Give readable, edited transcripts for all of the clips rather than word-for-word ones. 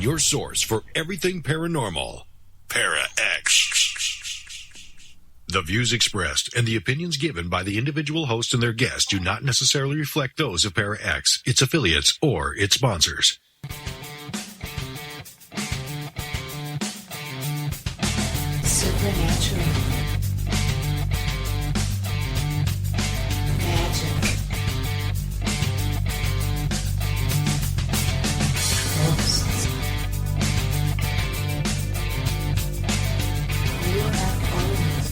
your source for everything paranormal. Para-X. The views expressed and the opinions given by the individual host and their guests do not necessarily reflect those of Para-X, its affiliates, or its sponsors. Supernatural. Magic. Ghosts. UFOs.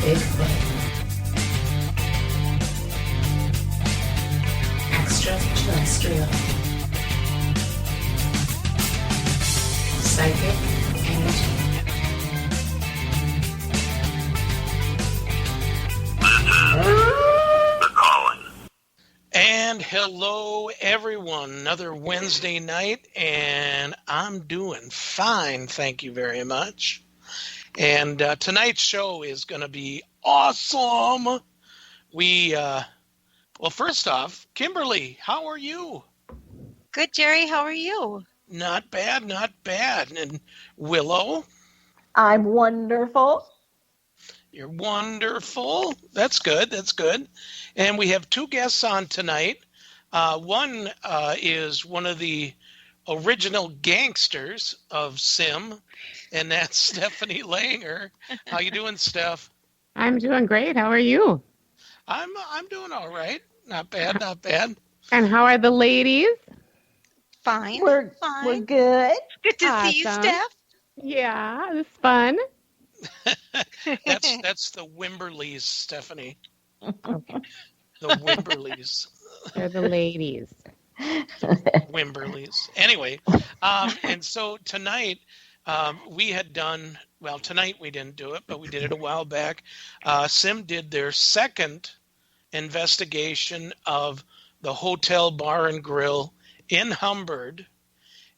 Bigfoot. Extraterrestrial. Psychic energy. The Calling. And hello, everyone. Another Wednesday night, and I'm doing fine. Thank you very much. And tonight's show is going to be awesome. Well, first off, Kimberly, how are you? Good, Jerry. How are you? Not bad, not bad. And Willow? I'm wonderful. You're wonderful. That's good, that's good. And we have two guests on tonight. One is one of the original gangsters of Sim, and that's Stephanie Langer. How you doing, Steph? I'm doing great. How are you? I'm doing all right. Not bad, not bad. And how are the ladies? Fine. We're good. Good to see you, Steph. Yeah, it was fun. That's the Wimberlys, Stephanie. Okay. The Wimberlys. They're the ladies. Wimberlys. Anyway, and so tonight we had done, well, tonight we didn't do it, but we did it a while back. Sim did their second investigation of the Hotel Bar and Grill in Humbird,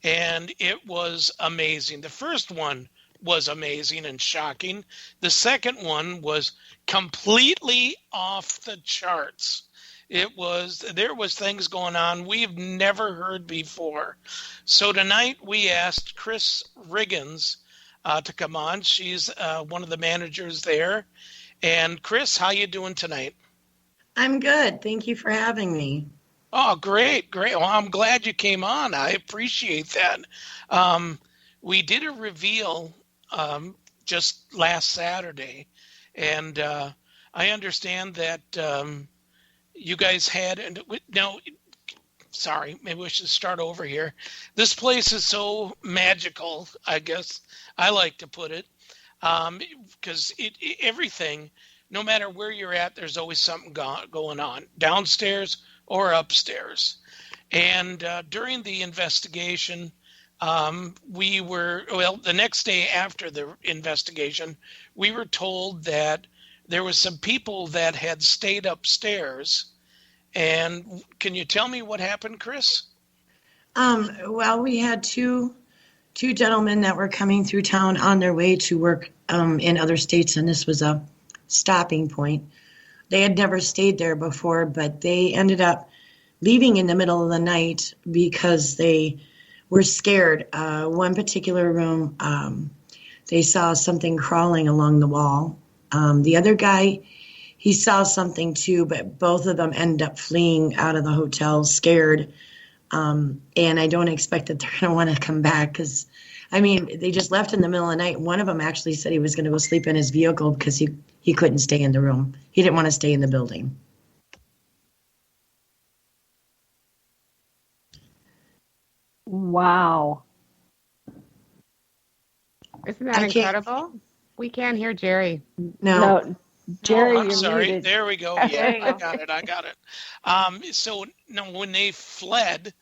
and it was amazing. The first one was amazing and shocking. The second one was completely off the charts. There was things going on we've never heard before. So tonight we asked Chris Riggins to come on. She's one of the managers there. And Chris, how you doing tonight? I'm good. Thank you for having me. Oh, great. Well, I'm glad you came on. I appreciate that. We did a reveal just last Saturday, and I understand that you guys had sorry, maybe we should start over here. This place is so magical, I guess I like to put it, because everything, no matter where you're at, there's always something going on, downstairs or upstairs. And during the investigation, the next day after the investigation, we were told that there was some people that had stayed upstairs. And can you tell me what happened, Chris? Well, we had two gentlemen that were coming through town on their way to work in other states, and this was a stopping point. They had never stayed there before, but they ended up leaving in the middle of the night because they were scared. One particular room, they saw something crawling along the wall. The other guy, he saw something too, but both of them ended up fleeing out of the hotel scared. And I don't expect that they're going to want to come back because, I mean, they just left in the middle of the night. One of them actually said he was going to go sleep in his vehicle because he couldn't stay in the room. He didn't want to stay in the building. Wow. Isn't that incredible? We can't hear Jerry. No. Jerry, I'm you're sorry. muted. There we go. Yeah, I got it. So now, when they fled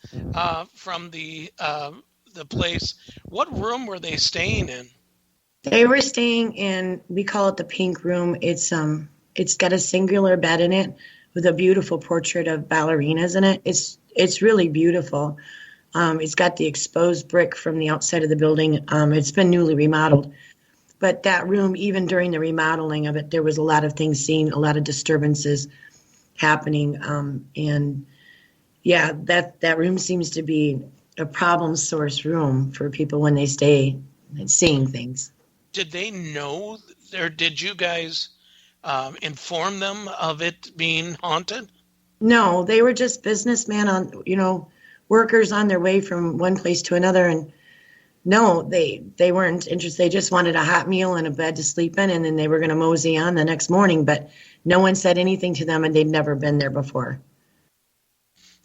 from the place, what room were they staying in? They were staying in, we call it the pink room. It's got a singular bed in it with a beautiful portrait of ballerinas in it. It's really beautiful. It's got the exposed brick from the outside of the building. It's been newly remodeled. But that room, even during the remodeling of it, there was a lot of things seen, a lot of disturbances happening. And yeah, that room seems to be a problem source room for people when they stay and seeing things. Did they know, or did you guys inform them of it being haunted? No, they were just businessmen workers on their way from one place to another. And no, they weren't interested. They just wanted a hot meal and a bed to sleep in, and then they were going to mosey on the next morning. But no one said anything to them, and they'd never been there before.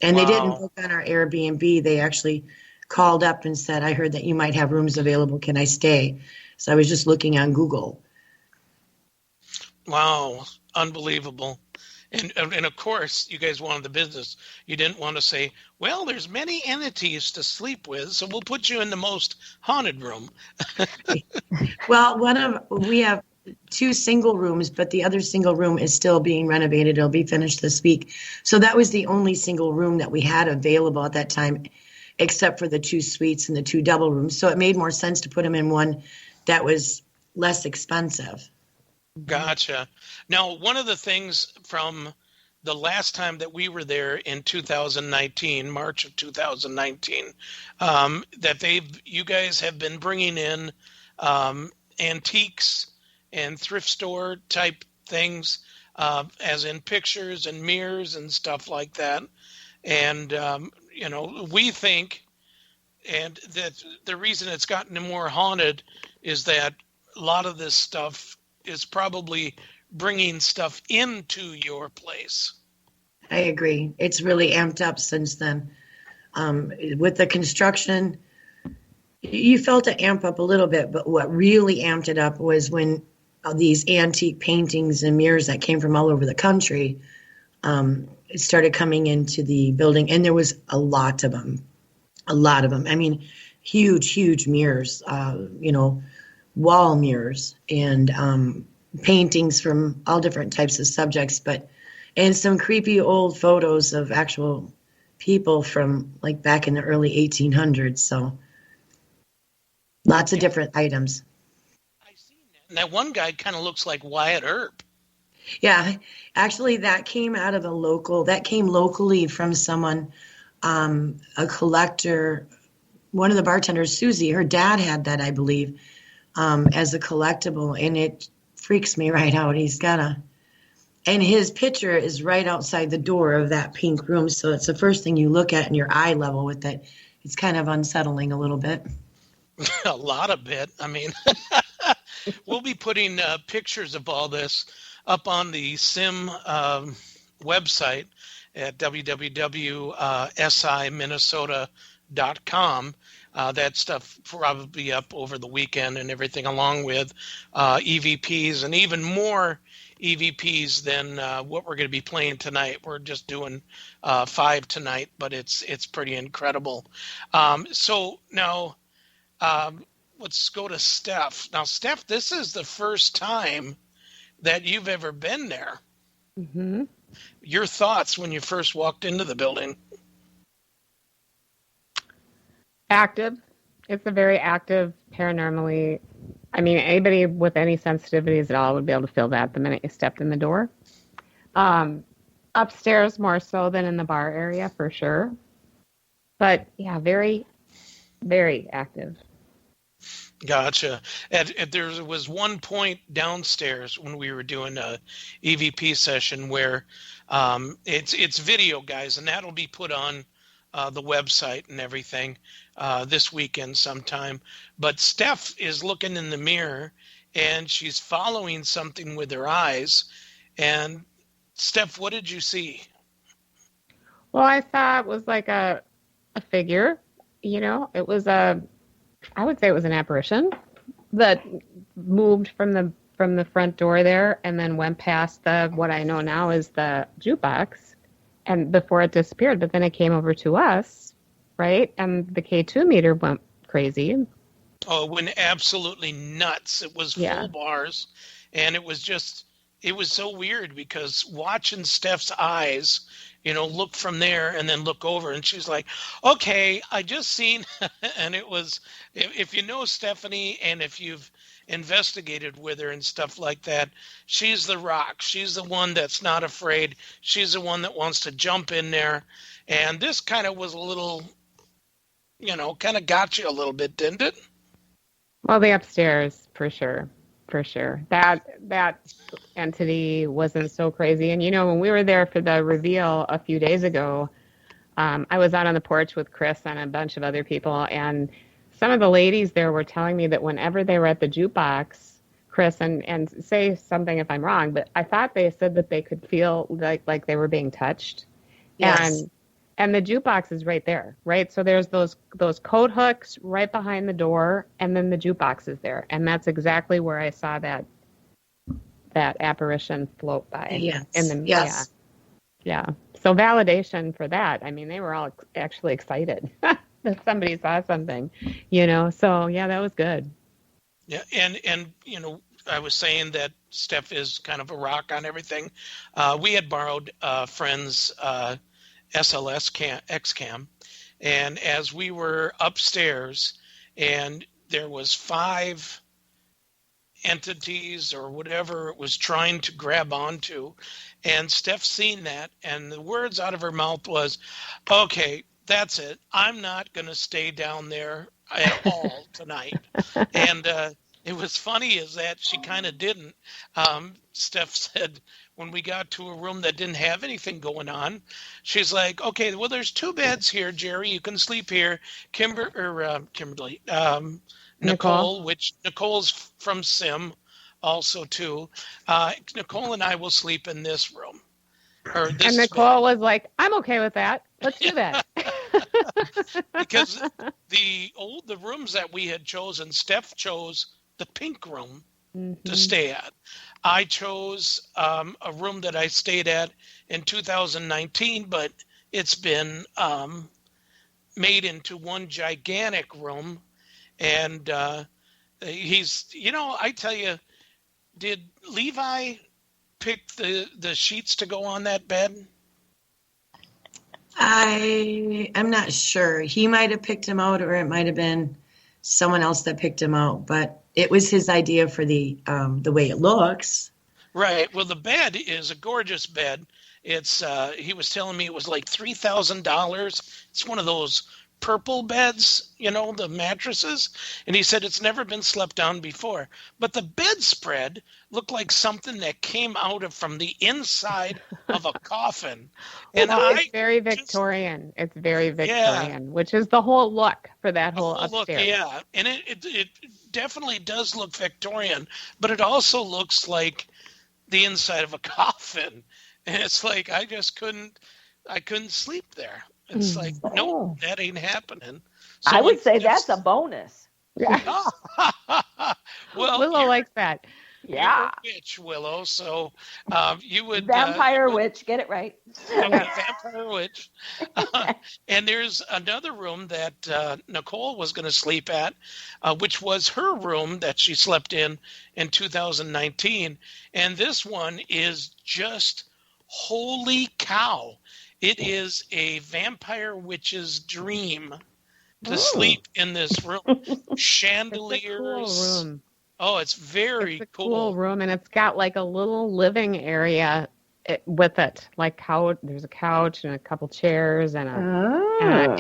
And they didn't book on our Airbnb. They actually called up and said, I heard that you might have rooms available. Can I stay? So I was just looking on Google. Wow, unbelievable. And of course, you guys wanted the business. You didn't want to say, well, there's many entities to sleep with, so we'll put you in the most haunted room. Well, we have 2 single rooms, but the other single room is still being renovated. It'll be finished this week. So that was the only single room that we had available at that time, except for the 2 suites and the 2 double rooms. So it made more sense to put them in one that was less expensive. Gotcha. Now, one of the things from the last time that we were there in 2019, March of 2019, that you guys have been bringing in antiques and thrift store type things, as in pictures and mirrors and stuff like that. And, we think, and that the reason it's gotten more haunted is that a lot of this stuff is probably bringing stuff into your place. I agree. It's really amped up since then. With the construction, you felt it amp up a little bit, but what really amped it up was when these antique paintings and mirrors that came from all over the country started coming into the building, and there was a lot of them. I mean, huge mirrors, wall mirrors and paintings from all different types of subjects, and some creepy old photos of actual people from like back in the early 1800s. So lots of different items. I've seen that. And that one guy kind of looks like Wyatt Earp. Yeah, actually that came locally from someone, a collector, one of the bartenders, Susie, her dad had that, I believe, as a collectible, and it freaks me right out. And his picture is right outside the door of that pink room, so it's the first thing you look at in your eye level with it. It's kind of unsettling a little bit. A lot of it. I mean, we'll be putting pictures of all this up on the SIM website at www.siminnesota.com. That stuff probably up over the weekend and everything, along with EVPs and even more EVPs than what we're going to be playing tonight. We're just doing 5 tonight, but it's pretty incredible. So now let's go to Steph. Now, Steph, this is the first time that you've ever been there. Mm-hmm. Your thoughts when you first walked into the building? Active. It's a very active, paranormally. I mean, anybody with any sensitivities at all would be able to feel that the minute you stepped in the door. Upstairs more so than in the bar area, for sure. But yeah, very, very active. Gotcha. And there was one point downstairs when we were doing a EVP session where it's video, guys, and that'll be put on the website and everything this weekend sometime. But Steph is looking in the mirror and she's following something with her eyes. And Steph, what did you see? Well, I saw it was like a figure. It was I would say it was an apparition that moved from the front door there and then went past what I know now is the jukebox, and before it disappeared. But then it came over to us, right? And the K2 meter went crazy. Oh, it went absolutely nuts. It was full bars, and it was so weird because watching Steph's eyes, look from there and then look over, and she's like, okay, I just seen, and it was, if you know Stephanie, and if you've investigated with her and stuff like that. She's the rock. She's the one that's not afraid. She's the one that wants to jump in there. And this kind of was a little, kind of got you a little bit, didn't it? Well, the upstairs, for sure. For sure. That entity wasn't so crazy. And, when we were there for the reveal a few days ago, I was out on the porch with Chris and a bunch of other people, and some of the ladies there were telling me that whenever they were at the jukebox, Chris, and say something if I'm wrong, but I thought they said that they could feel like they were being touched. Yes. And the jukebox is right there, right? So there's those coat hooks right behind the door, and then the jukebox is there. And that's exactly where I saw that apparition float by. Yes. Yes. Yeah. So validation for that. I mean, they were all actually excited that somebody saw something, So, yeah, that was good. Yeah, and I was saying that Steph is kind of a rock on everything. We had borrowed a friend's SLS X-Cam, and as we were upstairs, and there was 5 entities or whatever it was trying to grab onto, and Steph seen that, and the words out of her mouth was, "Okay, that's it. I'm not going to stay down there at all tonight." And it was funny is that she kind of didn't. Steph said when we got to a room that didn't have anything going on, she's like, "Okay, well, there's 2 beds here, Jerry. You can sleep here." Kimberly, Nicole, which Nicole's from Sim also too. Nicole and I will sleep in this room. And Nicole was like, "I'm okay with that. Let's do that." Because the rooms that we had chosen, Steph chose the pink room to stay at. I chose a room that I stayed at in 2019, but it's been made into one gigantic room. And I tell you, did Levi pick the sheets to go on that bed? I'm not sure. He might have picked him out, or it might have been someone else that picked him out. But it was his idea for the way it looks. Right. Well, the bed is a gorgeous bed. It's he was telling me it was like $3,000. It's one of those purple beds, the mattresses, and he said it's never been slept on before. But the bedspread looked like something that came out from the inside of a coffin. And it's very Victorian. It's very Victorian, which is the whole look for that whole upstairs. Look, yeah, and it definitely does look Victorian, but it also looks like the inside of a coffin. And it's like I couldn't sleep there. It's like, no, that ain't happening. So I would say that's a bonus. Yeah. Well, Willow likes that. Yeah. You're a witch, Willow. So you would vampire witch. Get it right. Vampire witch. And there's another room that Nicole was going to sleep at, which was her room that she slept in 2019. And this one is just holy cow. It is a vampire witch's dream to sleep in this room. Chandeliers. It's a cool room. Oh, it's very cool room, and it's got like a little living area with it. Like there's a couch and a couple chairs and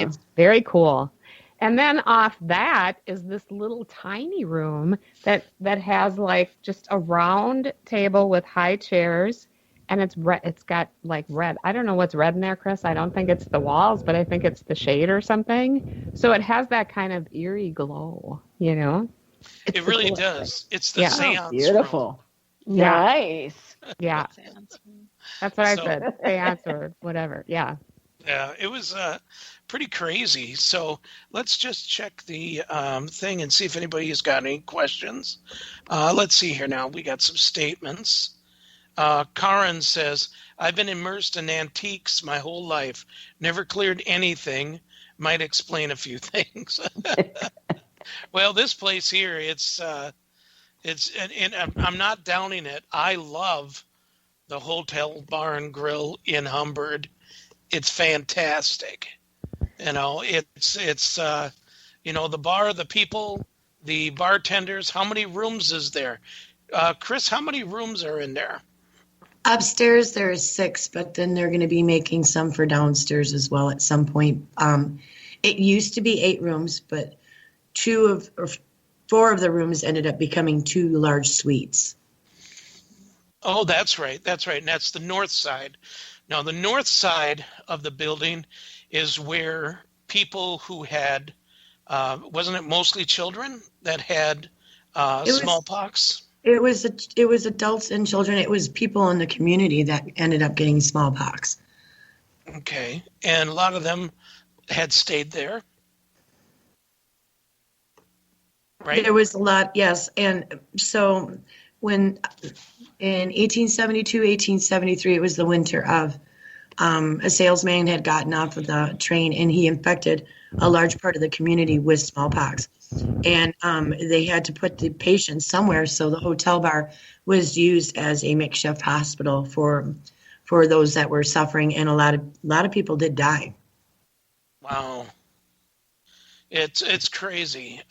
it's very cool. And then off that is this little tiny room that has like just a round table with high chairs. And it's red. It's got like red. I don't know what's red in there, Chris. I don't think it's the walls, but I think it's the shade or something. So it has that kind of eerie glow, It really does. It's the seance beautiful. room. Nice. Yeah. That's what I said. Seance or whatever. Yeah. Yeah, it was pretty crazy. So let's just check the thing and see if anybody has got any questions. Let's see here now. We got some statements. Karen says, "I've been immersed in antiques my whole life. Never cleared anything. Might explain a few things." Well, this place here, it's and I'm not downing it. I love the Hotel Bar and Grill in Humbird. It's fantastic. It's the bar, the people, the bartenders. How many rooms is there? Chris, how many rooms are in there? Upstairs there is 6, but then they're going to be making some for downstairs as well at some point. It used to be 8 rooms, but 4 of the rooms ended up becoming 2 large suites. Oh, that's right. That's right. And that's the north side. Now, the north side of the building is where people who had, wasn't it mostly children that had smallpox? It was adults and children. It was people in the community that ended up getting smallpox. Okay. And a lot of them had stayed there. Right? There was a lot, yes. And so when in 1872, 1873, it was the winter of, a salesman had gotten off of the train and he infected a large part of the community with smallpox. And they had to put the patient somewhere, so the hotel bar was used as a makeshift hospital for those that were suffering, and a lot of people did die. Wow. It's crazy.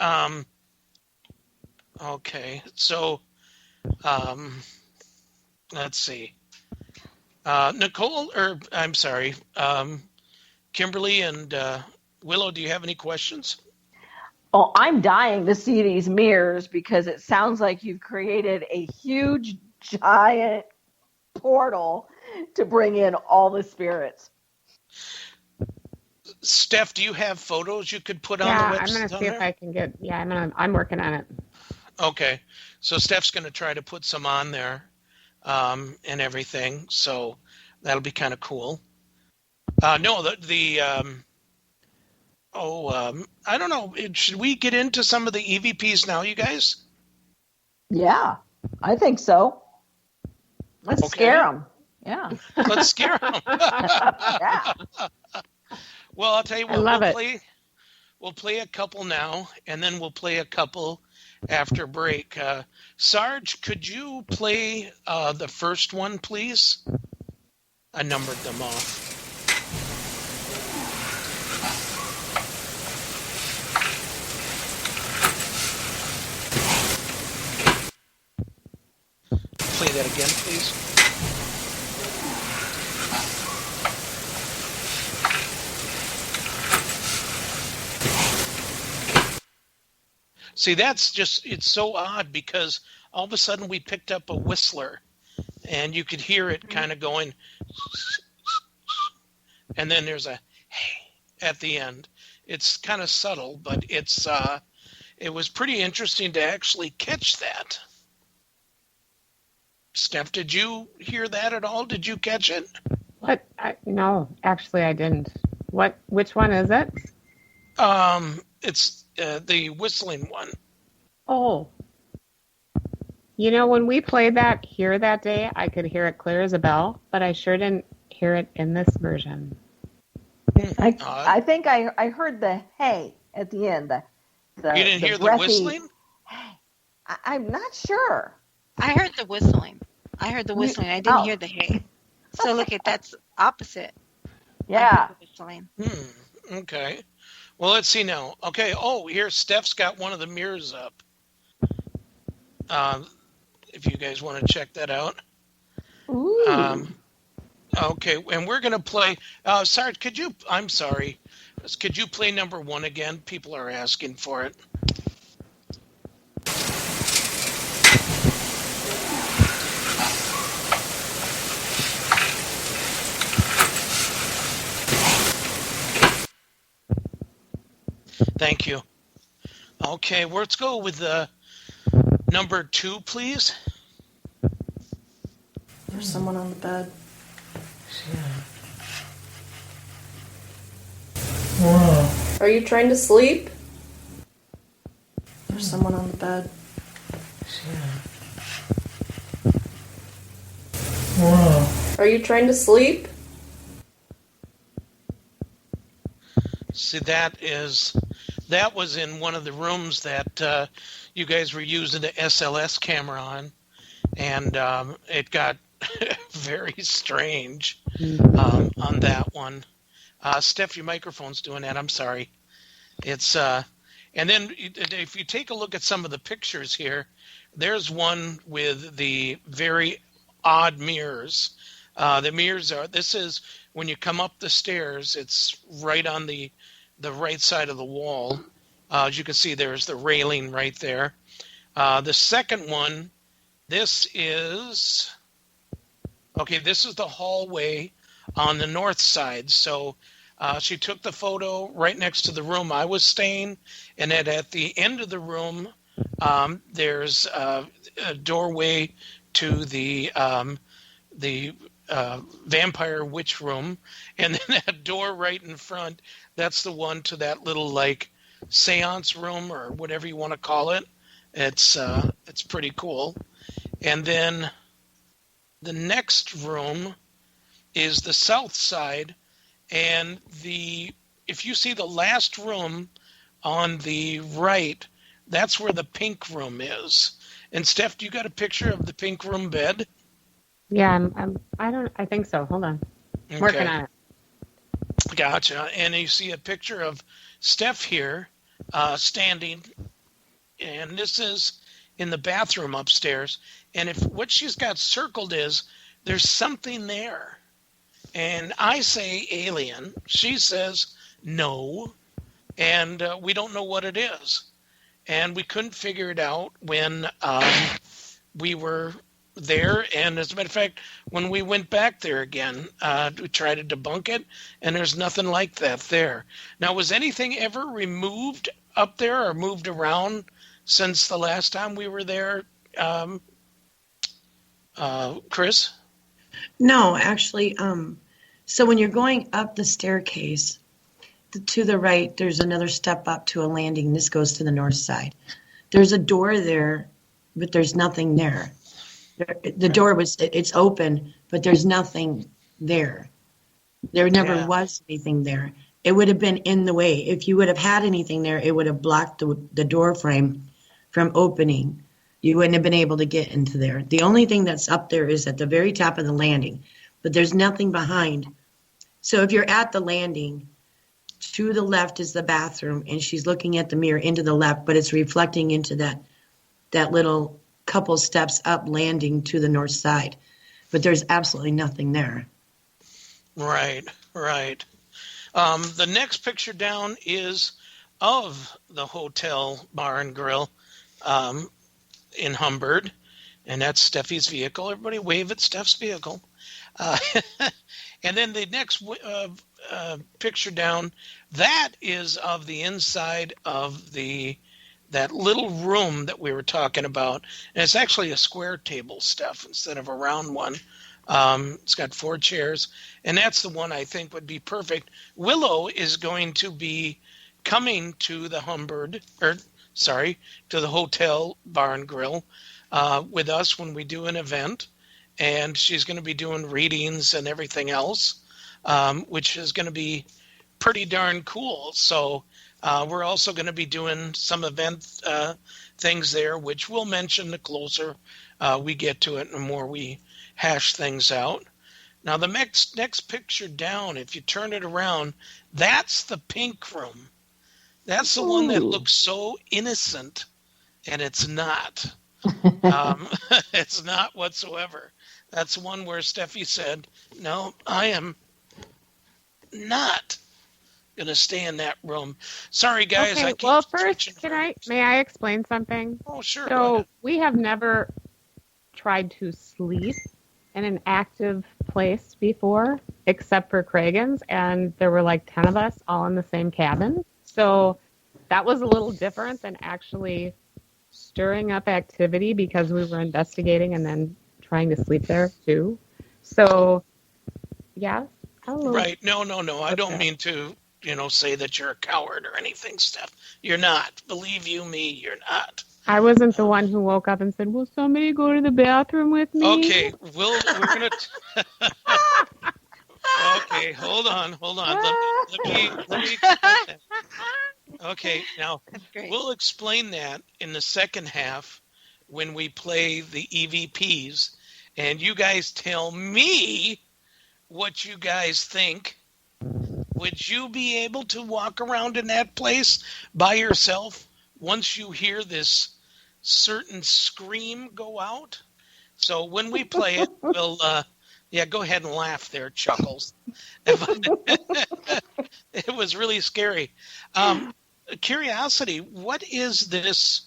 Okay, so let's see. Nicole, or I'm sorry, Kimberly and Willow, do you have any questions? Oh, I'm dying to see these mirrors because it sounds like you've created a huge, giant portal to bring in all the spirits. Steph, do you have photos you could put on Yeah, the website? I'm gonna see if I can get. Yeah, I'm working on it. Okay, so Steph's going to try to put some on there and everything, so that'll be kind of cool. No, I don't know. Should we get into some of the EVPs now, you guys? Yeah, I think so. Let's Okay. scare them. Yeah. Let's scare them. Yeah. Well, I'll tell you what. I love it. We'll play a couple now, and then we'll play a couple after break. Sarge, could you play the first one, please? I numbered them off. Play that again, please. See, it's so odd because all of a sudden we picked up a whistler and you could hear it kind of going, and then there's a hey at the end. It's kind of subtle, but it was pretty interesting to actually catch that. Steph, did you hear that at all? Did you catch it? What? No, actually, I didn't. What? Which one is it? It's the whistling one. Oh. You know, when we played that here that day, I could hear it clear as a bell, but I sure didn't hear it in this version. I think I heard the hey at the end. You didn't hear the breathy whistling? Hey. I'm not sure. I heard the whistling. I didn't hear the hay. So look at that's opposite. Yeah. I heard the whistling. Okay. Well, let's see now. Okay. Oh, here Steph's got one of the mirrors up. If you guys want to check that out. Ooh. Okay, and we're gonna play. Sarge, I'm sorry. Could you play number 1 again? People are asking for it. Thank you. Okay, let's go with number 2, please. There's someone on the bed. Are you trying to sleep? There's someone on the bed. Are you trying to sleep? See, that was in one of the rooms that you guys were using the SLS camera on, and it got very strange on that one. Steph, your microphone's doing that. I'm sorry. It's And then if you take a look at some of the pictures here, there's one with the very odd mirrors. The mirrors this is when you come up the stairs, it's right on the right side of the wall. As you can see, there's the railing right there. The second one, this is the hallway on the north side. So she took the photo right next to the room I was staying, and then at the end of the room, there's a doorway to the vampire witch room, and then that door right in front, that's the one to that little like seance room or whatever you want to call it. It's pretty cool. And then the next room is the south side, and if you see the last room on the right, that's where the pink room is. And Steph, do you got a picture of the pink room bed? Yeah, I think so. Hold on. Okay. Working on it. Gotcha. And you see a picture of Steph here standing, and this is in the bathroom upstairs. And if what she's got circled is there's something there, and I say alien, she says no, and we don't know what it is. And we couldn't figure it out when we were there. And as a matter of fact, when we went back there again, we tried to debunk it, and there's nothing like that there. Now, was anything ever removed up there or moved around since the last time we were there, Chris? No, actually. So when you're going up the staircase, to the right, there's another step up to a landing. This goes to the north side. There's a door there, but there's nothing there. The door it's open, but there's nothing there. There never was anything there. It would have been in the way. If you would have had anything there, it would have blocked the door frame from opening. You wouldn't have been able to get into there. The only thing that's up there is at the very top of the landing, but there's nothing behind. So if you're at the landing, to the left is the bathroom, and she's looking at the mirror into the left, but it's reflecting into that little couple steps up landing to the north side. But there's absolutely nothing there. Right. The next picture down is of the hotel bar and grill in Humbird, and that's Steffi's vehicle. Everybody wave at Steph's vehicle. And then the next picture down, that is of the inside of that little room that we were talking about. And it's actually a square table, Steph, instead of a round one. It's got 4 chairs, and that's the one I think would be perfect. Willow is going to be coming to the to the hotel bar and grill with us when we do an event, and she's going to be doing readings and everything else, which is going to be pretty darn cool. So we're also going to be doing some event things there, which we'll mention the closer we get to it and the more we hash things out. Now, the next picture down, if you turn it around, that's the pink room. That's the one that looks so innocent, and it's not. It's not whatsoever. That's one where Steffi said, no, I am not going to stay in that room. Sorry, guys. Okay, well, first, may I explain something? Oh, sure. So we have never tried to sleep in an active place before, except for Craigan's, and there were like 10 of us all in the same cabin. So that was a little different than actually stirring up activity because we were investigating and then trying to sleep there too. So, yeah. Right. No. I don't mean to, say that you're a coward or anything, Steph. You're not. Believe you me, you're not. I wasn't the one who woke up and said, will somebody go to the bathroom with me? Okay, we're going to... Okay, hold on. Let me Okay, now, we'll explain that in the second half when we play the EVPs, and you guys tell me what you guys think. Would you be able to walk around in that place by yourself? once you hear this certain scream go out. So when we play it, we'll go ahead and laugh there, Chuckles. It was really scary. Curiosity, what is this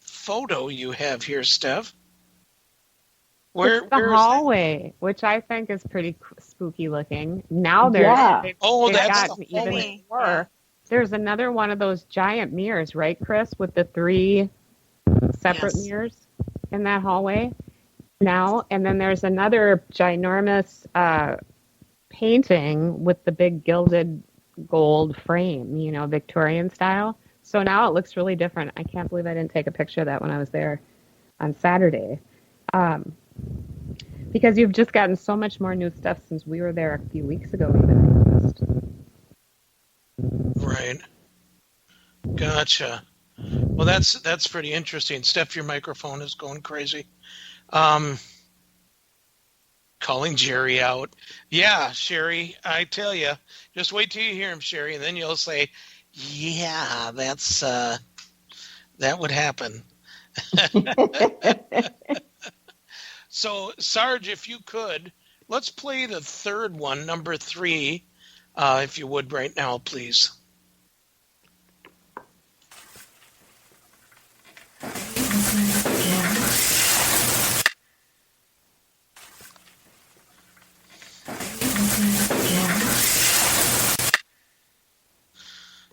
photo you have here, Steph? It's the hallway, which I think is pretty spooky looking. Now they've that's gotten even more. There's another one of those giant mirrors, right, Chris, with the 3 separate mirrors in that hallway now. And then there's another ginormous painting with the big gilded gold frame, Victorian style. So now it looks really different. I can't believe I didn't take a picture of that when I was there on Saturday. Because you've just gotten so much more new stuff since we were there a few weeks ago. Right. Gotcha. Well, that's pretty interesting. Steph, your microphone is going crazy. Calling Jerry out. Yeah, Sherry, I tell you, just wait till you hear him, Sherry, and then you'll say, yeah, that would happen. So, Sarge, if you could, let's play the third one, number 3, if you would right now, please.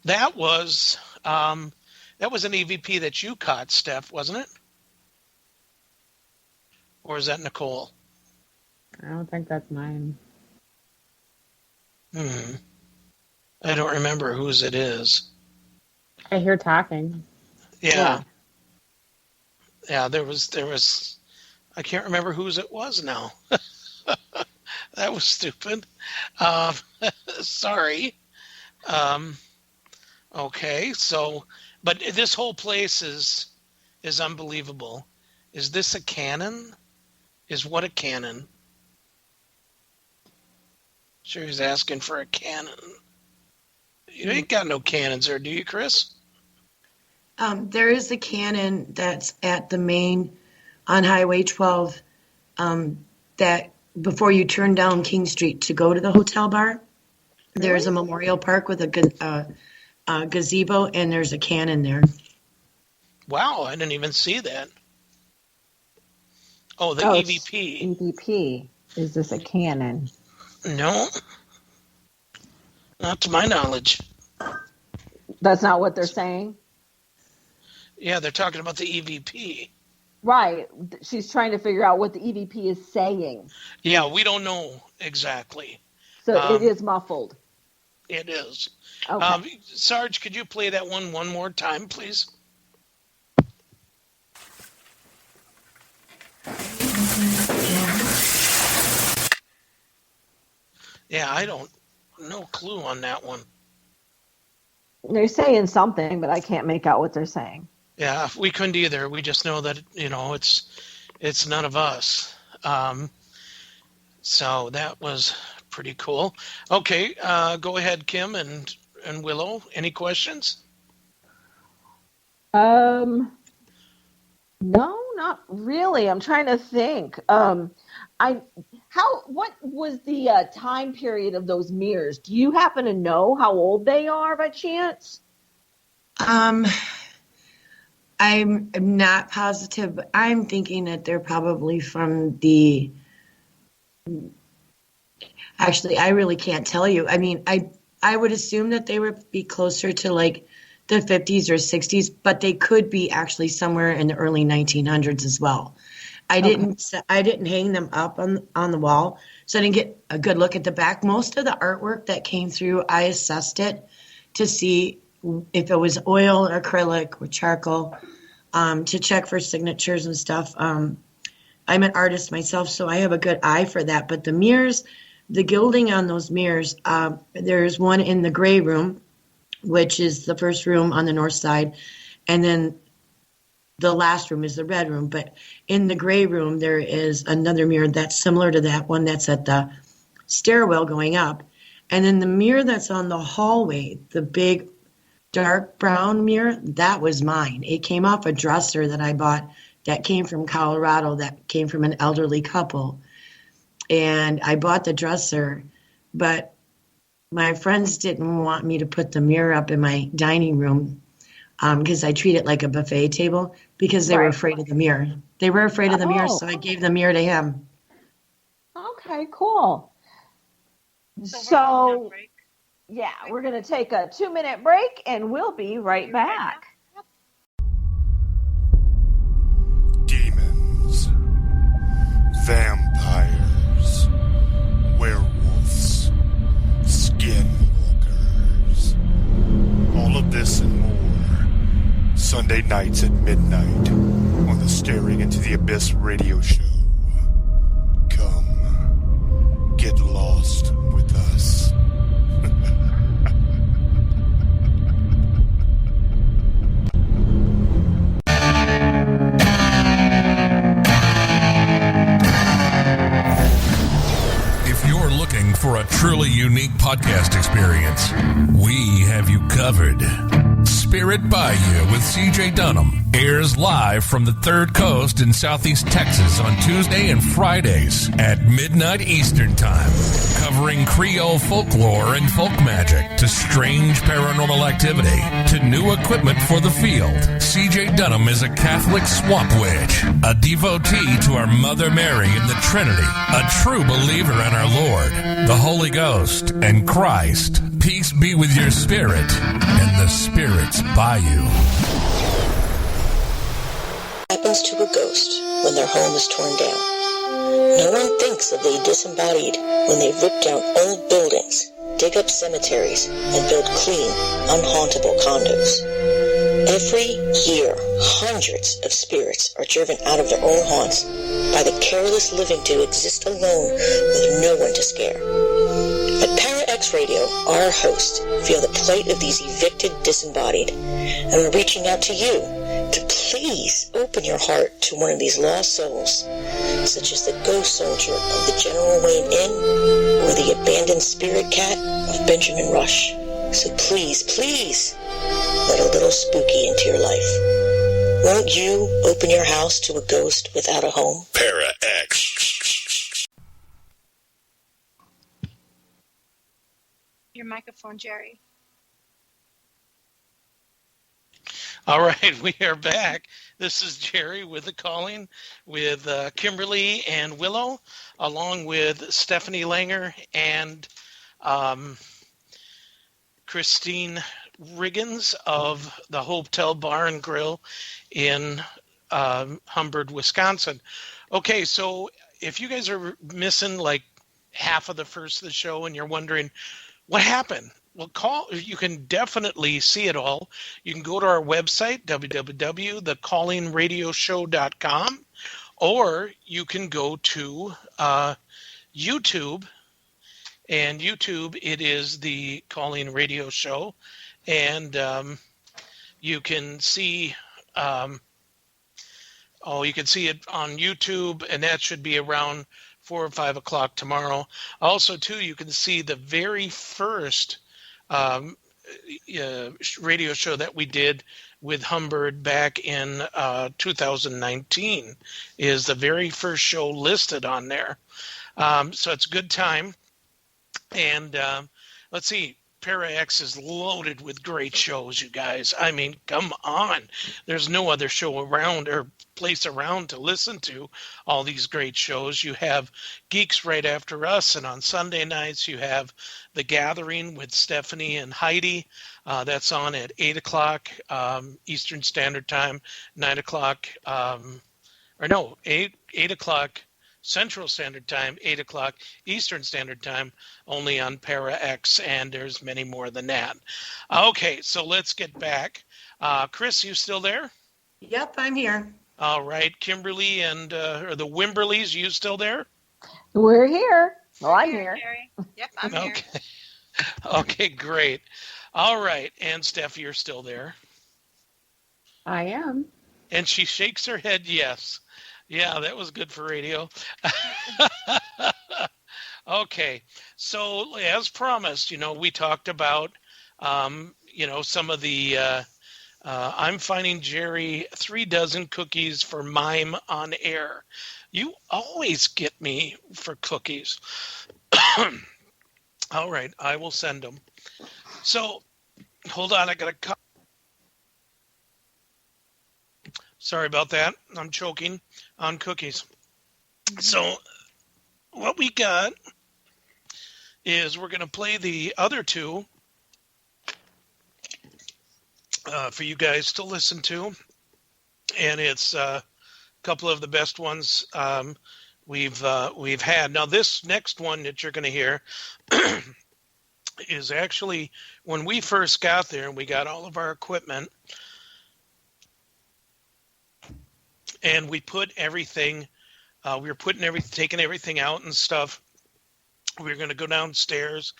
That was an EVP that you caught, Steph, wasn't it? Or is that Nicole? I don't think that's mine. I don't remember whose it is. I hear talking. Yeah. Yeah, there was I can't remember whose it was now. That was stupid. Sorry. Okay, so but this whole place is unbelievable. Is this a cannon? Is what a cannon? Sure, he's asking for a cannon. You ain't got no cannons there, do you, Chris? There is a cannon that's at the main on Highway 12 that before you turn down King Street to go to the hotel bar, there's a memorial park with a gazebo, and there's a cannon there. Wow, I didn't even see that. Oh, the EVP. EVP. Is this a cannon? No. Not to my knowledge. That's not what they're saying? Yeah, they're talking about the EVP. Right. She's trying to figure out what the EVP is saying. Yeah, we don't know exactly. So it is muffled. It is. Okay. Sarge, could you play that one more time, please? Yeah, I don't, no clue on that one. They're saying something, but I can't make out what they're saying. Yeah, we couldn't either. We just know that, it's none of us. So that was pretty cool. Okay, go ahead, Kim and Willow. Any questions? No, not really. I'm trying to think. What was the time period of those mirrors? Do you happen to know how old they are by chance? I'm not positive, but I'm thinking that they're probably from the. Actually, I really can't tell you. I mean, I would assume that they would be closer to like the 50s or 60s, but they could be actually somewhere in the early 1900s as well. I didn't hang them up on the wall, so I didn't get a good look at the back. Most of the artwork that came through, I assessed it to see if it was oil or acrylic or charcoal, to check for signatures and stuff. I'm an artist myself, so I have a good eye for that. But the mirrors, the gilding on those mirrors, there's one in the gray room, which is the first room on the north side, and then the last room is the red room. But in the gray room, there is another mirror that's similar to that one that's at the stairwell going up. And then the mirror that's on the hallway, the big dark brown mirror, that was mine. It came off a dresser that I bought that came from Colorado, that came from an elderly couple. And I bought the dresser, but my friends didn't want me to put the mirror up in my dining room because I treat it like a buffet table because they were afraid of the mirror. They were afraid of the mirror, so I gave the mirror to him. Okay, cool. So yeah, we're going to take a 2-minute break and we'll be right back. Demons, vampires, werewolves, skinwalkers, all of this and more, Sunday nights at midnight on the Staring Into the Abyss radio show. Come, get lost with us. Looking for a truly unique podcast experience, we have you covered. Spirit Bayou with CJ Dunham airs live from the Third Coast in Southeast Texas on Tuesday and Fridays at midnight Eastern Time, covering Creole folklore and folk magic to strange paranormal activity to new equipment for the field. CJ Dunham is a Catholic swamp witch, a devotee to our Mother Mary in the Trinity, a true believer in our Lord, the Holy Ghost, and Christ. Peace be with your spirit and the spirits by you. Happens to a ghost when their home is torn down. No one thinks of the disembodied when they rip down old buildings, dig up cemeteries, and build clean, unhauntable condos. Every year, hundreds of spirits are driven out of their own haunts by the careless living to exist alone with no one to scare. At Para X Radio, our hosts feel the plight of these evicted disembodied, and we're reaching out to you to please open your heart to one of these lost souls, such as the ghost soldier of the General Wayne Inn or the abandoned spirit cat of Benjamin Rush. So please, please, let a little spooky into your life. Won't you open your house to a ghost without a home? Para X. Your microphone, Jerry. All right, we are back. This is Jerry with the calling with Kimberly and Willow, along with Stephanie Langer and Christine Riggins of the Hotel Bar and Grill in Humbird, Wisconsin. Okay, so if you guys are missing like half of the first of the show and you're wondering what happened, well, you can definitely see it all. You can go to our website, www.thecallingradioshow.com, or you can go to YouTube. And YouTube, it is the Calling Radio Show. And you can see you can see it on YouTube, and that should be around 4 or 5 o'clock tomorrow. Also, too, you can see the very first radio show that we did with Humbird back in 2019 is the very first show listed on there. So it's a good time. And let's see, Para X is loaded with great shows, you guys. I mean, come on. There's no other show around or place around to listen to all these great shows. You have Geeks right after us, and on Sunday nights you have The Gathering with Stephanie and Heidi. That's on at 8 o'clock Eastern Standard Time, 9 o'clock, 8 o'clock Central Standard Time, 8 o'clock Eastern Standard Time, only on Para X, and there's many more than that. Okay, so let's get back. Chris, you still there? Yep, I'm here. All right, Kimberly and or the Wimberlys, you still there? We're here. Well, I'm here. Jerry. Yep, I'm here. Okay. Okay, great. All right, and Steph, you're still there. I am. And she shakes her head yes. Yeah, that was good for radio. Okay, so as promised, we talked about, some of the I'm finding Jerry 3 dozen cookies for mime on air. You always get me for cookies. All right, I will send them. So, hold on, I got to cut. Sorry about that. I'm choking on cookies. So, what we got is we're going to play the other two for you guys to listen to. And it's a couple of the best ones we've had. Now, this next one that you're going to hear is actually when we first got there and we got all of our equipment and we put everything, we were taking everything out and stuff. We were going to go downstairs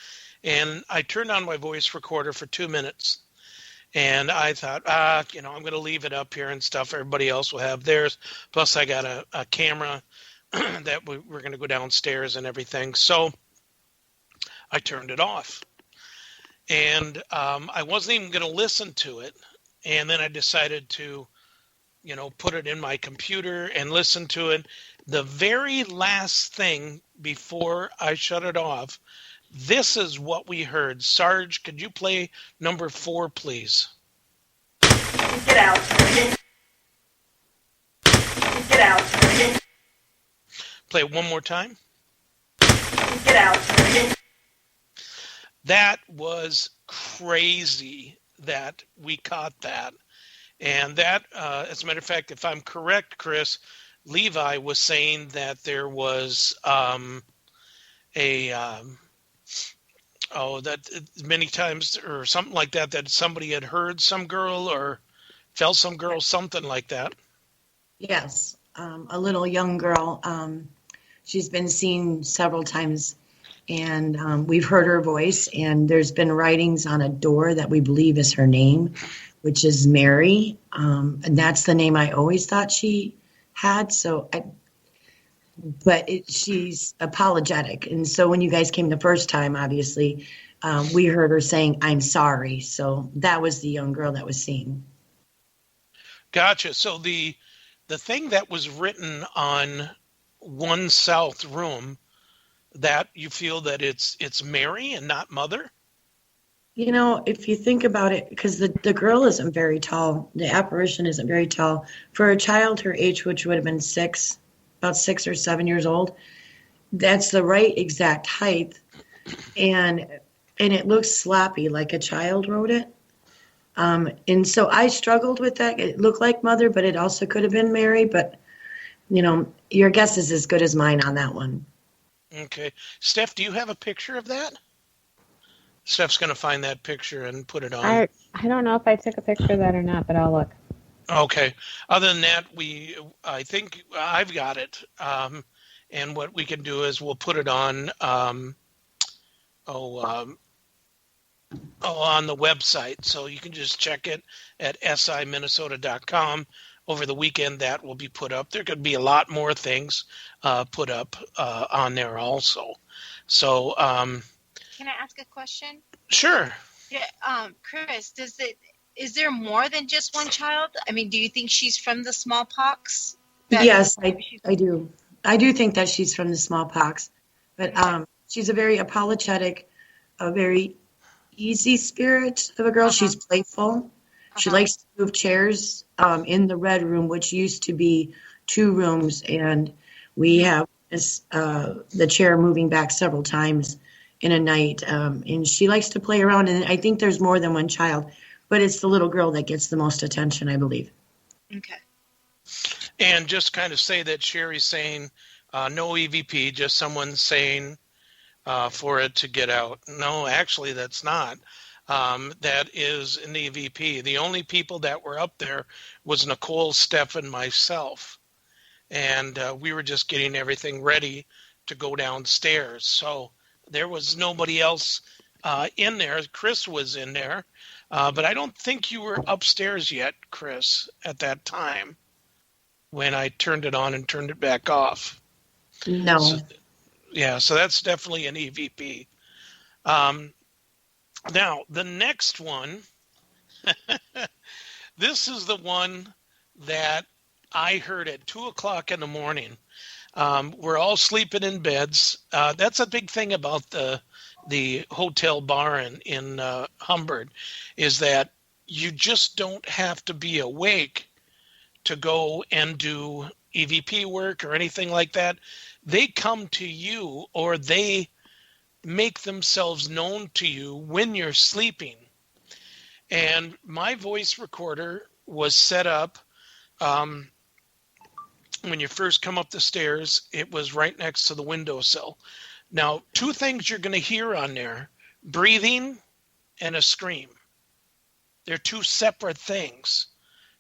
and I turned on my voice recorder for 2 minutes. And I thought, I'm going to leave it up here and stuff. Everybody else will have theirs. Plus, I got a camera that we're going to go downstairs and everything. So I turned it off. And I wasn't even going to listen to it. And then I decided to, put it in my computer and listen to it. The very last thing before I shut it off, this is what we heard. Sarge, could you play number 4, please? Get out. Get out. Play it one more time. Get out. That was crazy that we caught that. And that, as a matter of fact, if I'm correct, Chris, Levi was saying that there was that many times or something like that somebody had heard some girl or felt some girl, something like that. Yes, a little young girl. She's been seen several times, and we've heard her voice, and there's been writings on a door that we believe is her name, which is Mary, and that's the name I always thought she had. She's apologetic. And so when you guys came the first time, obviously, we heard her saying, "I'm sorry." So that was the young girl that was seen. Gotcha. So the thing that was written on one south room, that you feel that it's Mary and not Mother? If you think about it, because the girl isn't very tall, the apparition isn't very tall. For a child her age, which would have been about 6 or 7 years old, that's the right exact height. And it looks sloppy, like a child wrote it. And so I struggled with that. It looked like Mother, but it also could have been Mary. But, your guess is as good as mine on that one. Okay. Steph, do you have a picture of that? Steph's going to find that picture and put it on. I don't know if I took a picture of that or not, but I'll look. Okay. Other than that, I think I've got it. And what we can do is we'll put it on on the website. So you can just check it at siminnesota.com. Over the weekend, that will be put up. There could be a lot more things put up on there also. So, can I ask a question? Sure. Yeah, Chris, is there more than just one child? I mean, do you think she's from the smallpox? Yes, I do. I do think that she's from the smallpox, but she's a very apologetic, a very easy spirit of a girl. She's playful. She likes to move chairs in the red room, which used to be 2 rooms, and we have the chair moving back several times in a night. And she likes to play around, and I think there's more than one child, but it's the little girl that gets the most attention, I believe. Okay. And just kind of say that Sherry's saying no EVP, just someone saying for it to get out. No, actually, that's not. That is an EVP. The only people that were up there was Nicole, Steph, and myself. And we were just getting everything ready to go downstairs. So there was nobody else in there. Chris was in there. But I don't think you were upstairs yet, Chris, at that time when I turned it on and turned it back off. No. So that's definitely an EVP. Now, the next one This is the one that I heard at 2:00 in the morning. We're all sleeping in beds. That's a big thing about the hotel bar in Humbird, is that you just don't have to be awake to go and do EVP work or anything like that. They come to you, or they make themselves known to you when you're sleeping. And my voice recorder was set up when you first come up the stairs. It was right next to the windowsill. Now, two things you're going to hear on there: breathing and a scream. They're two separate things,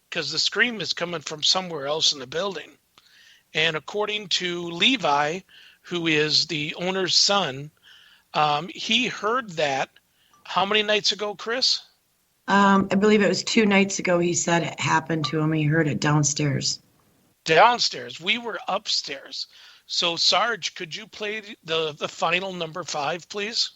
because the scream is coming from somewhere else in the building. And according to Levi, who is the owner's son, he heard that how many nights ago, Chris? I believe it was 2 nights ago he said it happened to him. He heard it downstairs. Downstairs. We were upstairs. So, Sarge, could you play the final number 5, please?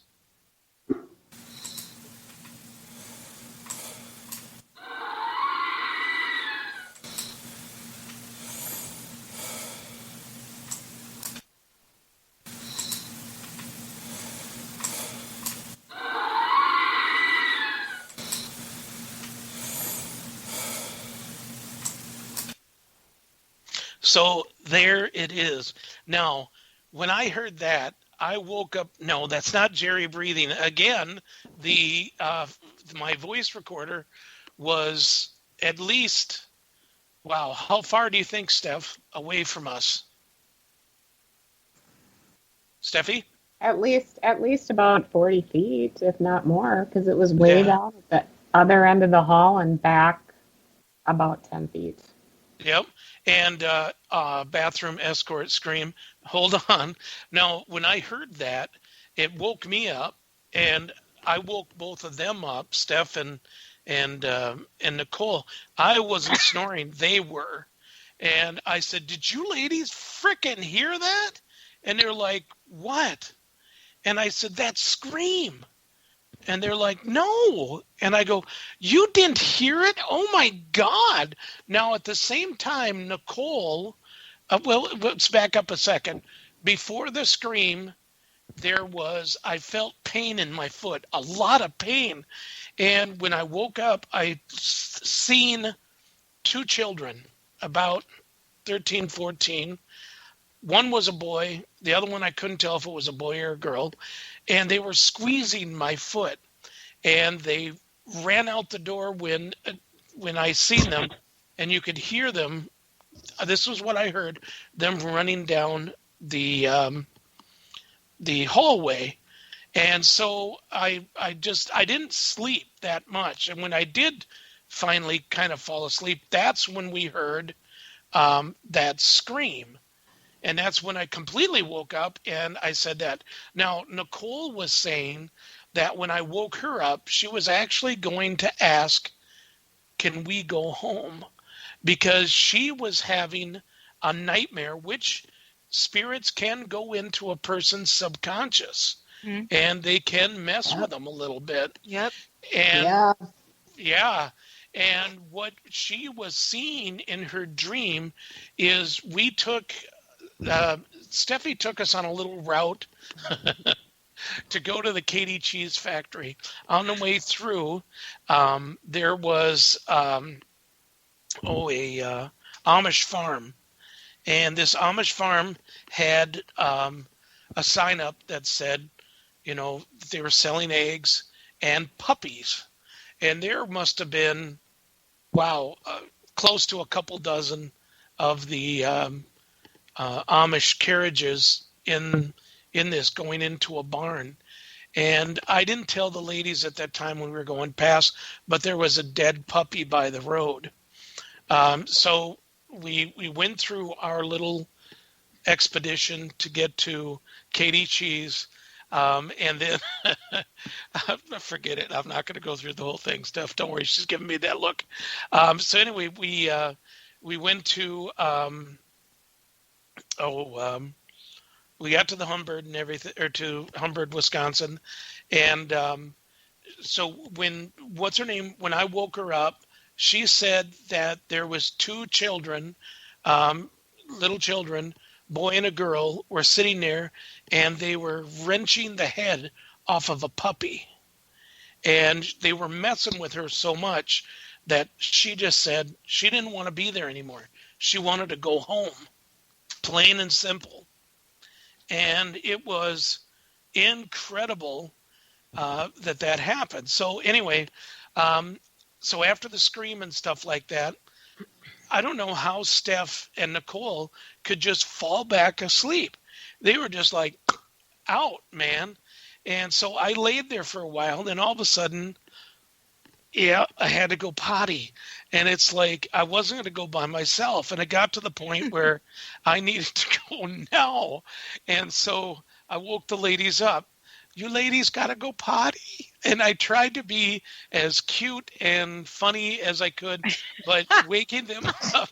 So there it is. Now, when I heard that, I woke up. No, that's not Jerry breathing. Again, my voice recorder was at least, wow, how far do you think, Steph, away from us? Steffi? At least about 40 feet, if not more, because it was way down at the other end of the hall and back about 10 feet. Yep. And bathroom escort scream. Hold on. Now, when I heard that, it woke me up, and I woke both of them up, Steph and Nicole. I wasn't snoring. They were. And I said, "Did you ladies frickin' hear that?" And they're like, "What?" And I said, "That scream." And they're like, "No." And I go, "You didn't hear it? Oh, my God." Now, at the same time, Nicole, well, let's back up a second. Before the scream, I felt pain in my foot, a lot of pain. And when I woke up, I seen 2 children, about 13, 14. One was a boy. The other one, I couldn't tell if it was a boy or a girl. And they were squeezing my foot. And they ran out the door when I seen them. And you could hear them. This was what I heard, them running down the hallway. And so I didn't sleep that much. And when I did finally kind of fall asleep, that's when we heard that scream. And that's when I completely woke up, and I said that. Now, Nicole was saying that when I woke her up, she was actually going to ask, "Can we go home?" Because she was having a nightmare, which spirits can go into a person's subconscious, and they can mess with them a little bit. Yep. And yeah. And what she was seeing in her dream is Steffi took us on a little route to go to the Katy Cheese Factory. On the way through, there was a Amish farm, and this Amish farm had a sign up that said, they were selling eggs and puppies, and there must have been, close to a couple dozen of the Amish carriages in this going into a barn. And I didn't tell the ladies at that time when we were going past, but there was a dead puppy by the road. So we went through our little expedition to get to Katy Cheese. And then forget it. I'm not going to go through the whole thing, Steph. Don't worry. She's giving me that look. So anyway, we went to, we got to the Humbird and everything, or to Humbird, Wisconsin, and so when what's her name? When I woke her up, she said that there was two children, little children, boy and a girl, were sitting there, and they were wrenching the head off of a puppy, and they were messing with her so much that she just said she didn't want to be there anymore. She wanted to go home, plain and simple. And it was incredible that happened. So anyway, so after the scream and stuff like that, I don't know how Steph and Nicole could just fall back asleep. They were just like out, man. And so I laid there for a while, and all of a sudden, I had to go potty. And it's like I wasn't going to go by myself. And it got to the point where I needed to go now. And so I woke the ladies up. You ladies got to go potty. And I tried to be as cute and funny as I could, but waking them up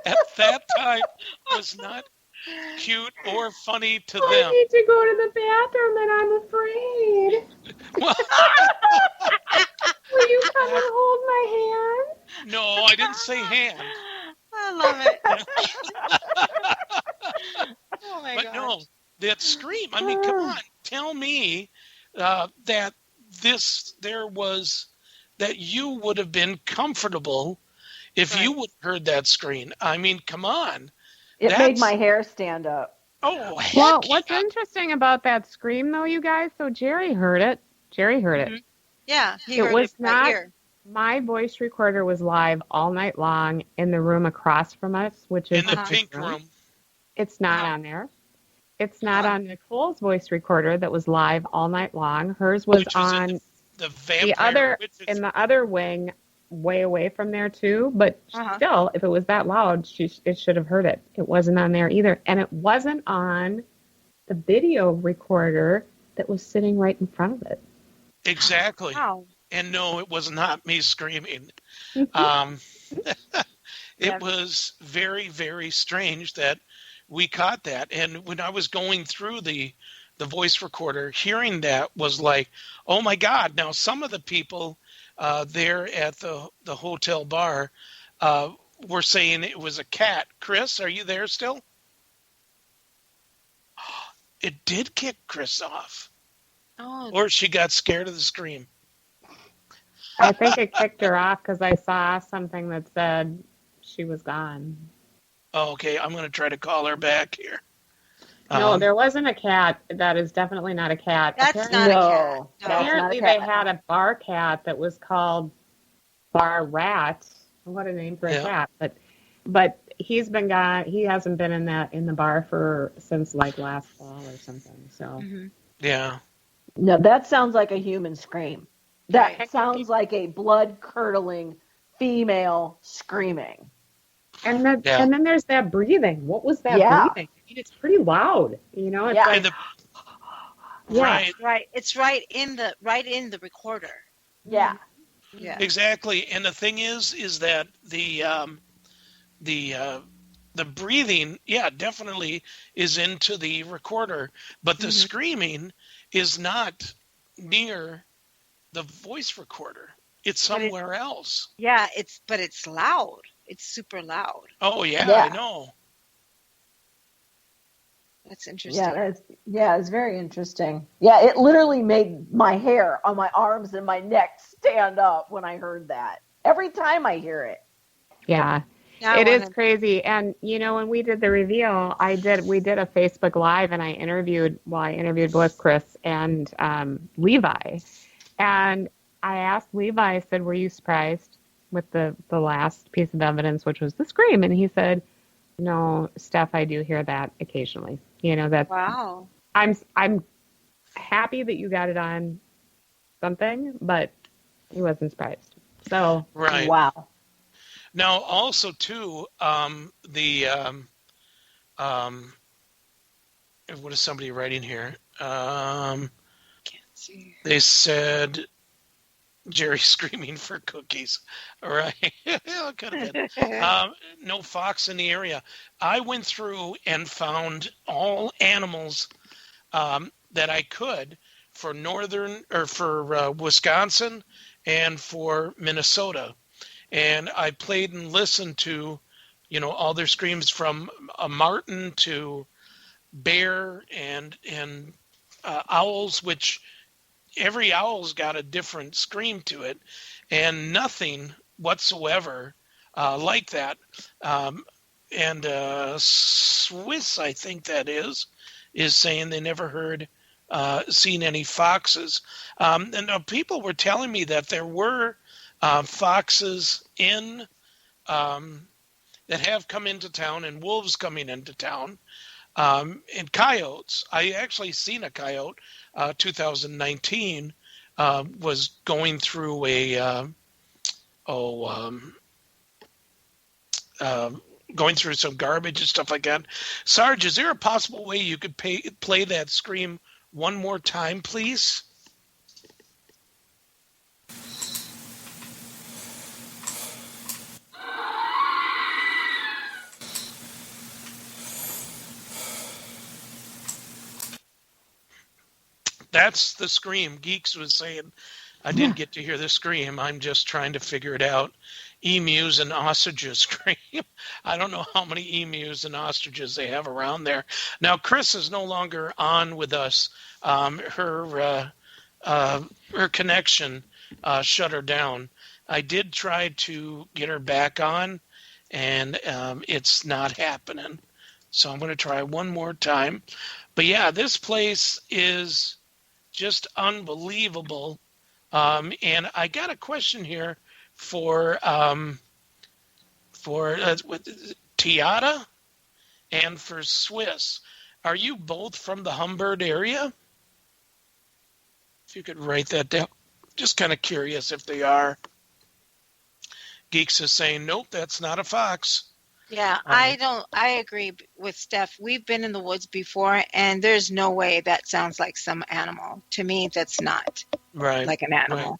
at that time was not cute or funny to them. I need to go to the bathroom and I'm afraid. Well, Will you come and hold my hand? no, I didn't say hand. I love it. Oh my But god. no, that scream. I mean, come on. Tell me that that you would have been comfortable if you would have heard that scream. I mean, come on. It made my hair stand up. Oh, heck Well, what's yeah. interesting about that scream, though, you guys? So Jerry heard it. It. Yeah, he It heard was it by not. ear. My voice recorder was live all night long in the room across from us, which is In the the pink room. It's not on there. It's not on Nicole's voice recorder that was live all night long. Hers was Which was in on the vampire. the other witches. in the other wing, way away from there too. But still, if it was that loud, it should have heard it. It wasn't on there either, and it wasn't on the video recorder that was sitting right in front of it. Exactly. Wow. And no, it was not me screaming. It was very, very strange that we caught that. And when I was going through the voice recorder, hearing that was like, oh my God. Now, some of the people there at the hotel bar were saying it was a cat. Chris, are you there still? It did kick Chris off. Oh, Or she got scared of the scream. I think it kicked her off because I saw something that said she was gone. Oh, okay, I'm going to try to call her back here. No, there wasn't a cat. That is definitely not a cat. that's not a cat. No. Apparently, they had a bar cat that was called Bar Rat. What a name for a cat! But he's been gone. He hasn't been in the bar since like last fall or something. So yeah. No, that sounds like a human scream. That sounds like a blood-curdling female screaming. And then there's that breathing. What was that breathing? I mean, it's pretty loud. You know, it's like, right. It's right in the recorder. Yeah. Yeah. Exactly. And the thing is that the breathing, definitely is into the recorder, but the screaming is not near the voice recorder. It's somewhere else. Yeah, but it's loud. It's super loud. Oh yeah, I know. That's interesting. Yeah, it's very interesting. Yeah, it literally made my hair on my arms and my neck stand up when I heard that. Every time I hear it. Yeah. It is crazy. And when we did the reveal, we did a Facebook Live, and I interviewed both Chris and Levi. And I asked Levi, I said, were you surprised with the last piece of evidence, which was the scream? And he said, no, Steph, I do hear that occasionally. That. Wow. I'm happy that you got it on something, but he wasn't surprised. So, right. Wow. Now, also too, what is somebody writing here? Can't see. They said Jerry screaming for cookies. All right. It could have been. No fox in the area. I went through and found all animals that I could Wisconsin and for Minnesota. And I played and listened to, all their screams from a marten to bear and owls, which every owl's got a different scream to it, and nothing whatsoever like that. And Swiss, I think that is saying they never heard, seen any foxes. And people were telling me that there were foxes in that have come into town, and wolves coming into town, and coyotes. I actually seen a coyote. 2019 was going through going through some garbage and stuff like that. Sarge, is there a possible way you could play that scream one more time, please? That's the scream. Geeks was saying, I didn't get to hear the scream. I'm just trying to figure it out. Emus and ostriches scream. I don't know how many emus and ostriches they have around there. Now, Chris is no longer on with us. Her connection shut her down. I did try to get her back on, and it's not happening. So I'm going to try one more time. But yeah, this place is just unbelievable. And I got a question here for Tiata and for Swiss. Are you both from the Humbird area? If you could write that down. Just kind of curious if they are. Geeks is saying, nope, that's not a fox. Yeah, I agree with Steph. We've been in the woods before, and there's no way that sounds like some animal. To me, that's not like an animal. Right.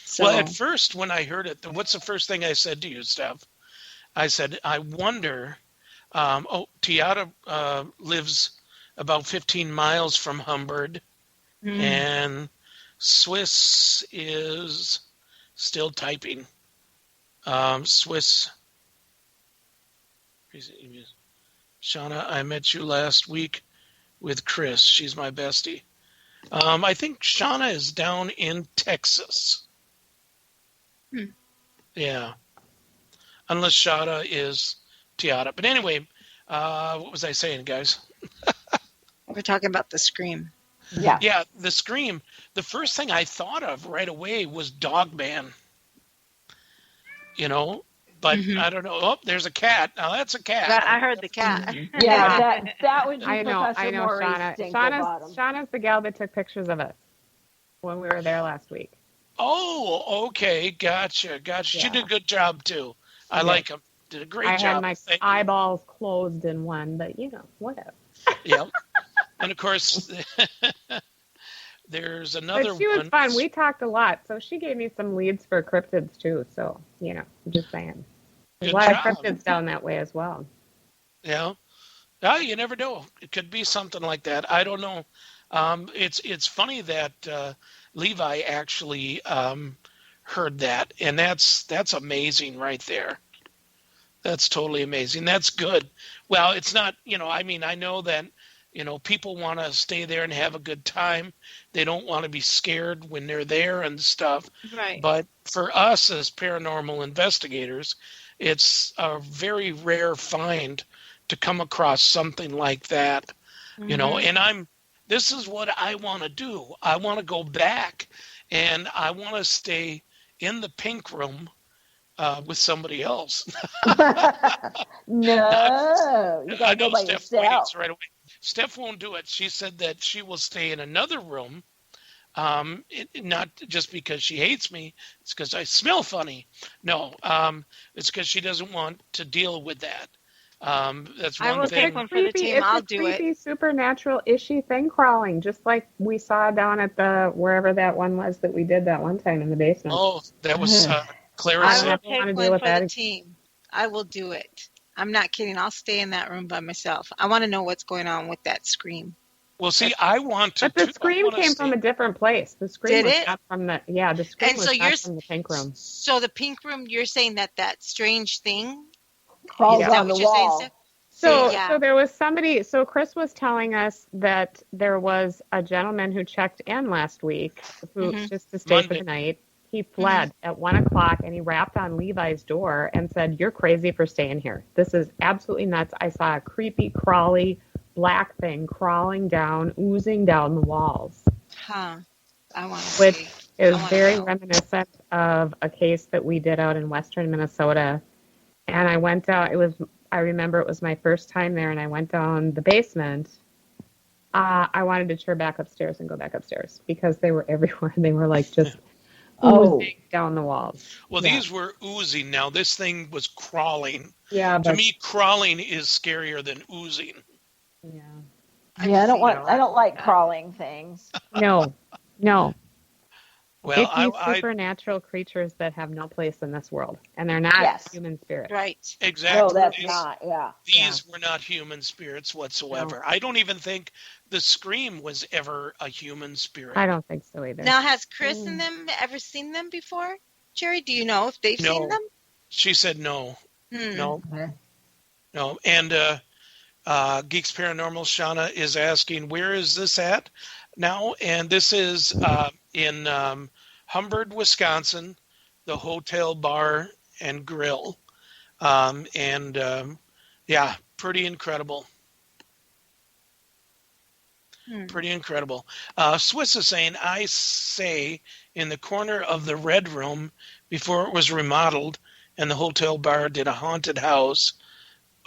So, well, at first, when I heard it, what's the first thing I said to you, Steph? I said, I wonder, Tiata lives about 15 miles from Humbird, and Swiss is still typing. Swiss. Shauna, I met you last week with Chris. She's my bestie. I think Shauna is down in Texas. Yeah. Unless Shauna is Tiata. But anyway, what was I saying, guys? we're talking about the scream. Yeah. Yeah, the scream. The first thing I thought of right away was Dogman. But I don't know. Oh, there's a cat. Now that's a cat. I heard the cat. Yeah, that would be I know, Professor Shauna. Shauna's the gal that took pictures of us when we were there last week. Oh, okay. Gotcha. Yeah. She did a good job, too. I like him. Did a great job. I had my eyeballs closed in one, but, whatever. Yep. And, of course, there's another one. But she was fun. We talked a lot. So she gave me some leads for cryptids, too. So, I'm just saying. There's a lot of cryptids down that way as well. Yeah. You never know. It could be something like that. I don't know. It's funny that Levi actually heard that, and that's amazing right there. That's totally amazing. That's good. Well, it's not, I know that, people want to stay there and have a good time. They don't want to be scared when they're there and stuff. Right. But for us as paranormal investigators, it's a very rare find to come across something like that, and this is what I want to do. I want to go back, and I want to stay in the pink room with somebody else. No, you gotta go by Steph yourself. waits right away. Steph won't do it. She said that she will stay in another room, not just because she hates me. It's because I smell funny. No, it's because she doesn't want to deal with that. That's one I will thing. take one for the team. I'll do it. It's a creepy, supernatural, ishy thing crawling, just like we saw down at the wherever that one was that we did that one time in the basement. Oh, that was Clara I said. will take one for the team. I will do it. I'm not kidding. I'll stay in that room by myself. I want to know what's going on with that scream. Well, see, I want to. But the too. I scream wanna came stay- from a different place. The scream Did was it? not from the the scream And was so not from the pink room. So the pink room, you're saying that strange thing Crawls is that on what the you're saying, wall. Steph? So, yeah. so there was somebody. So Chris was telling us that there was a gentleman who checked in last week, who just to stay for Monday. the night. He fled at 1:00 and he rapped on Levi's door and said, "You're crazy for staying here. This is absolutely nuts. I saw a creepy, crawly, black thing crawling down, oozing down the walls." Huh. I want to Which see. is I wanna very know. reminiscent of a case that we did out in western Minnesota. And I went down. I remember it was my first time there, and I went down the basement. I wanted to turn back upstairs and go back upstairs because they were everywhere. They were like just oozing down the walls. Well, Yeah. these were oozing. Now this thing was crawling. Yeah, To but me, crawling is scarier than oozing. yeah. Yeah, I don't like crawling things. No. Well, Icky I supernatural creatures that have no place in this world, and they're not Yes. human spirits. Right. exactly. No, that's These- not. Yeah. These were not human spirits whatsoever. I don't even think the scream was ever a human spirit. I don't think so either. Now, has Chris and them ever seen them before? Jerry, do you know if they've No. seen them? She said no. Hmm. No. Okay. No. And Geeks Paranormal Shauna is asking, where is this at now? And this is in Humbird, Wisconsin, the Hotel Bar and Grill. Yeah, pretty incredible. Pretty incredible. Swiss is saying, I say in the corner of the Red Room before it was remodeled and the hotel bar did a haunted house.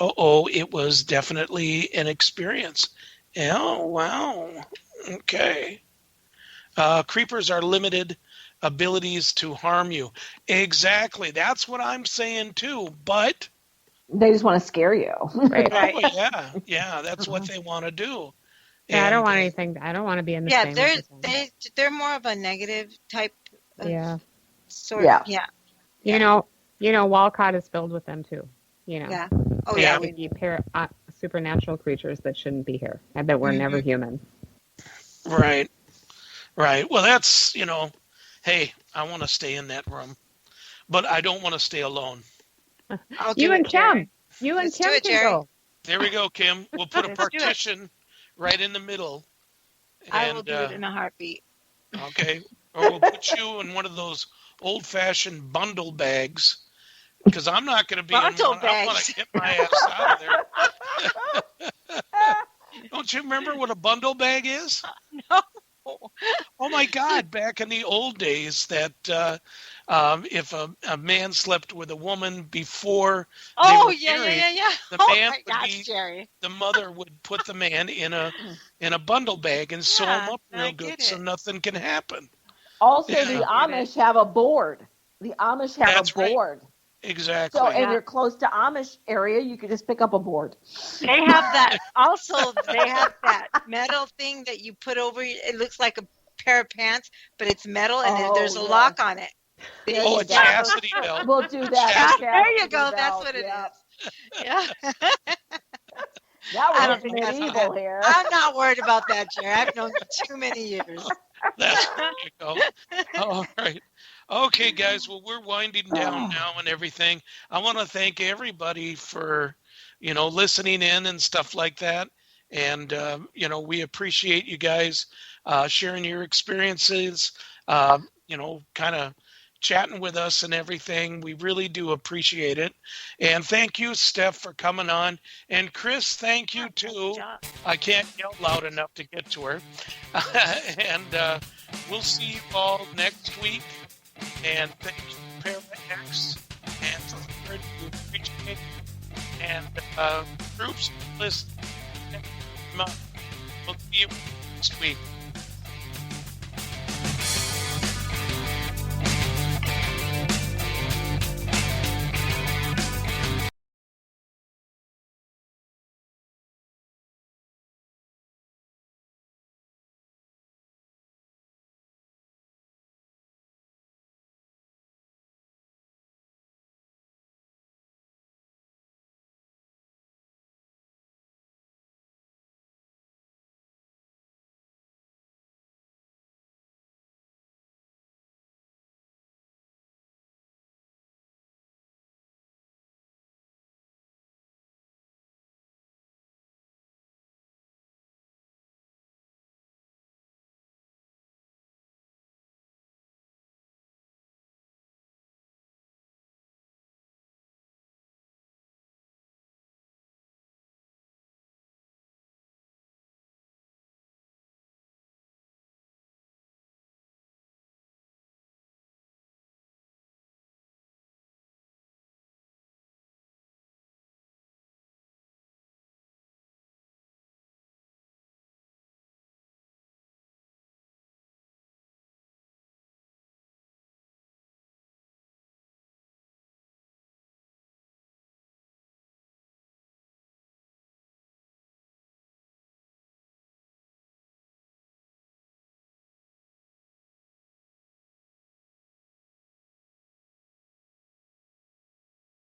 It was definitely an experience. Oh, wow. Okay. Creepers are limited abilities to harm you. Exactly. That's what I'm saying too. But They just want to scare you. Right. oh, yeah, that's what they want to do. Yeah, I don't And, want anything. I don't want to be in the Yeah, same. they're more of a negative type of Yeah. sort. Yeah. Yeah. You know, Walcott is filled with them too. You know. Yeah. Oh Yeah. yeah. Supernatural creatures that shouldn't be here and that were never human. Right. Well, that's, hey, I want to stay in that room, but I don't want to stay alone. I'll do You it, and Jerry. Kim. You and Let's do Kim it, can Jerry. go. There we go, Kim. We'll put a Let's do it. partition right in the middle. I will do it in a heartbeat. Okay. Or we'll put you in one of those old-fashioned bundle bags, because I'm not going to be Bundle in one. I want bags. to get my ass out of there. Don't you remember what a bundle bag is? No. Oh my God! Back in the old days, that if a man slept with a woman before they Oh were yeah, married, yeah. the Oh man my would gosh, be- Jerry. the mother would put the man in a bundle bag and sew him up I real get good, so it. nothing can happen. Also, Yeah. the Amish have a board. The Amish have That's a right. board. Exactly. So, and you're close to Amish area, you could just pick up a board. They have that. Also, they have that metal thing that you put over. It looks like a pair of pants, but it's metal and Oh, there's a yeah. lock on it. There Oh, you a go. chastity belt. We'll do that. There you Chastity go. That's belt, what it yeah. is. Yeah. Now I we're don't getting think that's medieval here. I'm not worried about that, Jerry. I've known you too many years. There you go. All right. Okay, guys. Well, we're winding down now and everything. I want to thank everybody for, listening in and stuff like that. And, we appreciate you guys sharing your experiences, kind of chatting with us and everything. We really do appreciate it. And thank you, Steph, for coming on. And Chris, thank you too. I can't yell loud enough to get to her. And we'll see you all next week. And thank you, Parax, and Humbird, we appreciate it. And groups, listen. We'll see you next week.